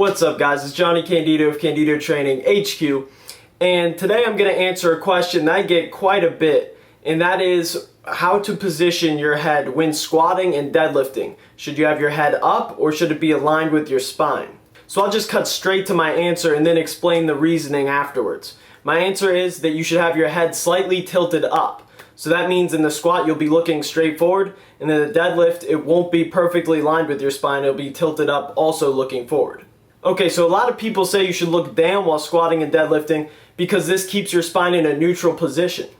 What's up, guys? It's Johnny Candido of Candido Training HQ, and today I'm going to answer a question that I get quite a bit, and that is how to position your head when squatting and deadlifting. Should you have your head up or should it be aligned with your spine? So I'll just cut straight to my answer and then explain the reasoning afterwards. My answer is that you should have your head slightly tilted up. So that means in the squat you'll be looking straight forward, and in the deadlift it won't be perfectly aligned with your spine, it'll be tilted up also looking forward. Okay, so a lot of people say you should look down while squatting and deadlifting because this keeps your spine in a neutral position.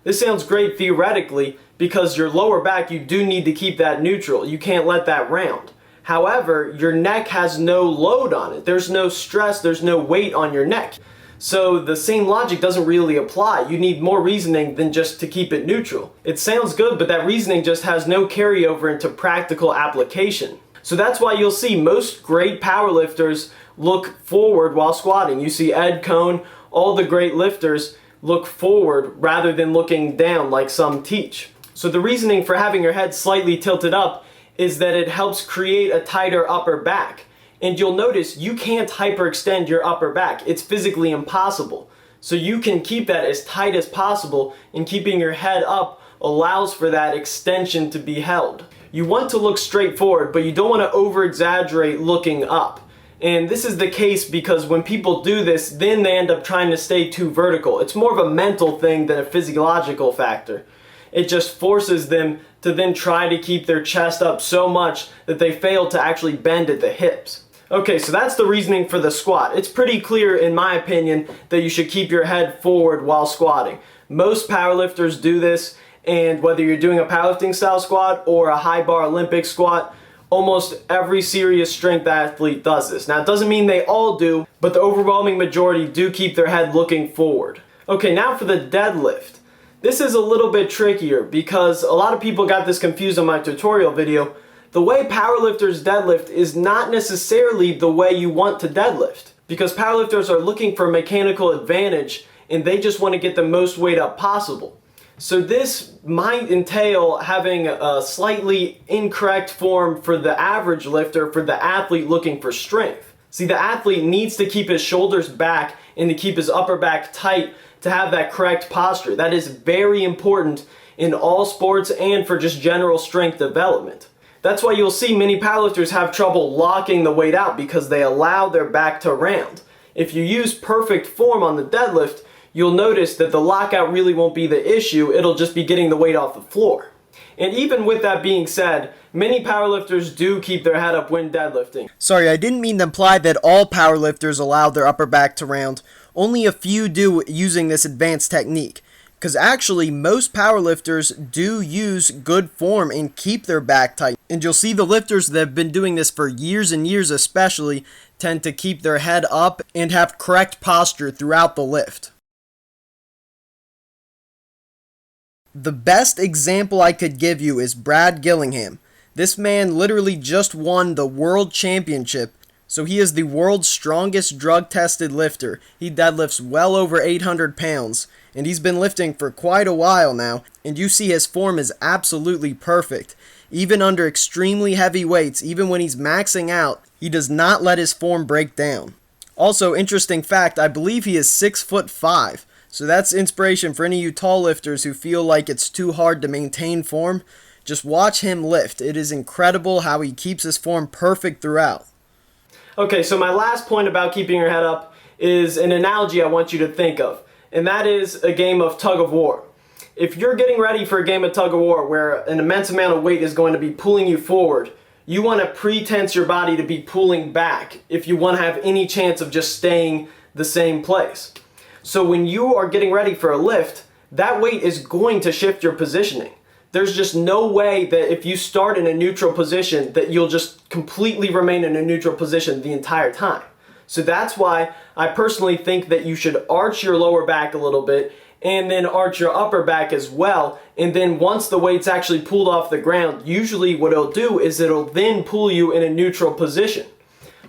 This sounds great theoretically because your lower back, you do need to keep that neutral. You can't let that round. However, your neck has no load on it. There's no stress, there's no weight on your neck. So the same logic doesn't really apply. You need more reasoning than just to keep it neutral. It sounds good, but that reasoning just has no carryover into practical application. So that's why you'll see most great powerlifters look forward while squatting. You see Ed Cohn, all the great lifters look forward rather than looking down like some teach. So the reasoning for having your head slightly tilted up is that it helps create a tighter upper back. And you'll notice you can't hyperextend your upper back. It's physically impossible. So you can keep that as tight as possible, and keeping your head up allows for that extension to be held. You want to look straight forward, but you don't want to over-exaggerate looking up. And this is the case because when people do this, then they end up trying to stay too vertical. It's more of a mental thing than a physiological factor. It just forces them to then try to keep their chest up so much that they fail to actually bend at the hips. Okay, so that's the reasoning for the squat. It's pretty clear, in my opinion, that you should keep your head forward while squatting. Most powerlifters do this, and whether you're doing a powerlifting style squat or a high bar Olympic squat, almost every serious strength athlete does this. Now, it doesn't mean they all do, but the overwhelming majority do keep their head looking forward. Okay, now for the deadlift. This is a little bit trickier because a lot of people got this confused on my tutorial video. The way powerlifters deadlift is not necessarily the way you want to deadlift, because powerlifters are looking for mechanical advantage and they just want to get the most weight up possible. So this might entail having a slightly incorrect form for the average lifter, for the athlete looking for strength. See, the athlete needs to keep his shoulders back and to keep his upper back tight to have that correct posture. That is very important in all sports and for just general strength development. That's why you'll see many powerlifters have trouble locking the weight out because they allow their back to round. If you use perfect form on the deadlift, you'll notice that the lockout really won't be the issue, it'll just be getting the weight off the floor. And even with that being said, many powerlifters do keep their head up when deadlifting. Sorry, I didn't mean to imply that all powerlifters allow their upper back to round. Only a few do using this advanced technique. Because actually, most powerlifters do use good form and keep their back tight. And you'll see the lifters that have been doing this for years and years especially tend to keep their head up and have correct posture throughout the lift. The best example I could give you is Brad Gillingham. This man literally just won the world championship. So he is the world's strongest drug-tested lifter. He deadlifts well over 800 pounds, and he's been lifting for quite a while now, and you see his form is absolutely perfect. Even under extremely heavy weights, even when he's maxing out, he does not let his form break down. Also, interesting fact, I believe he is 6'5", so that's inspiration for any of you tall lifters who feel like it's too hard to maintain form. Just watch him lift. It is incredible how he keeps his form perfect throughout. Okay, so my last point about keeping your head up is an analogy I want you to think of, and that is a game of tug of war. If you're getting ready for a game of tug of war where an immense amount of weight is going to be pulling you forward, you want to pre-tense your body to be pulling back if you want to have any chance of just staying the same place. So when you are getting ready for a lift, that weight is going to shift your positioning. There's just no way that if you start in a neutral position that you'll just completely remain in a neutral position the entire time. So that's why I personally think that you should arch your lower back a little bit and then arch your upper back as well. And then once the weight's actually pulled off the ground, usually what it'll do is it'll then pull you in a neutral position.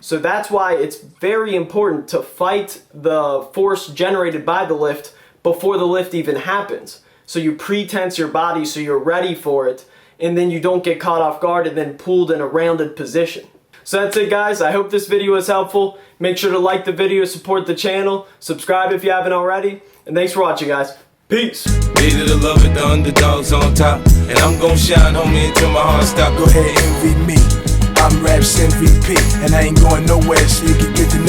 So that's why it's very important to fight the force generated by the lift before the lift even happens. So you pre-tense your body so you're ready for it, and then you don't get caught off guard and then pulled in a rounded position. So that's it, guys. I hope this video was helpful. Make sure to like the video, support the channel, subscribe if you haven't already, and thanks for watching, guys. Peace. Needed to love it, the underdogs on top. And I'm gon' shine, homie, until my heart stop. Go ahead, envy me. I'm Raps MVP, and I ain't going nowhere, so you can get to know